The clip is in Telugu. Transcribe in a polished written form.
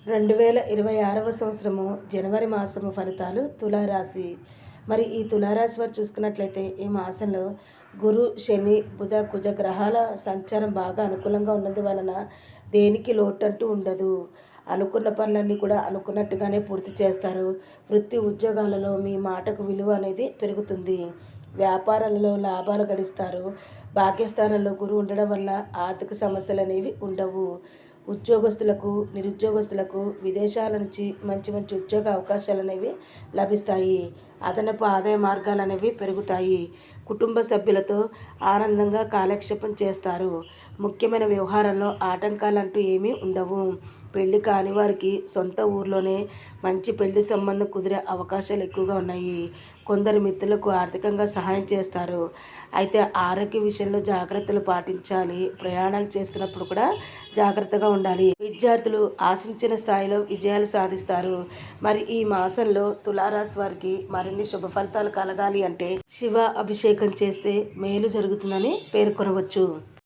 2026వ సంవత్సరము జనవరి మాసము ఫలితాలు తులారాశి. మరి ఈ తులారాశి వారు చూసుకున్నట్లయితే ఈ మాసంలో గురు, శని, బుధ, కుజ గ్రహాల సంచారం బాగా అనుకూలంగా ఉన్నందువలన దేనికి లోటంటూ ఉండదు. అనుకున్న పనులన్నీ కూడా అనుకున్నట్టుగానే పూర్తి చేస్తారు. వృత్తి ఉద్యోగాలలో మీ మాటకు విలువ అనేది పెరుగుతుంది. వ్యాపారాలలో లాభాలు గడిస్తారు. భాగ్యస్థానంలో గురువు ఉండడం వల్ల ఆర్థిక సమస్యలు అనేవి ఉండవు. ఉద్యోగస్తులకు, నిరుద్యోగస్తులకు విదేశాల నుంచి మంచి మంచి ఉద్యోగ అవకాశాలు అనేవి లభిస్తాయి. అదనపు ఆదాయ మార్గాలు అనేవి పెరుగుతాయి. కుటుంబ సభ్యులతో ఆనందంగా కాలక్షేపం చేస్తారు. ముఖ్యమైన వ్యవహారంలో ఆటంకాలంటూ ఏమీ ఉండవు. పెళ్లి కాని వారికి సొంత ఊర్లోనే మంచి పెళ్లి సంబంధం కుదిరే అవకాశాలు ఎక్కువగా ఉన్నాయి. కొందరు మిత్రులకు ఆర్థికంగా సహాయం చేస్తారు. అయితే ఆరోగ్య విషయంలో జాగ్రత్తలు పాటించాలి. ప్రయాణాలు చేస్తున్నప్పుడు కూడా జాగ్రత్తగా ఉండాలి. విద్యార్థులు ఆశించిన స్థాయిలో విజయాలు సాధిస్తారు. మరి ఈ మాసంలో తులారాశి వారికి మరిన్ని శుభ ఫలితాలు కలగాలి అంటే శివ అభిషేకం చేస్తే మేలు జరుగుతుందని పేర్కొనవచ్చు.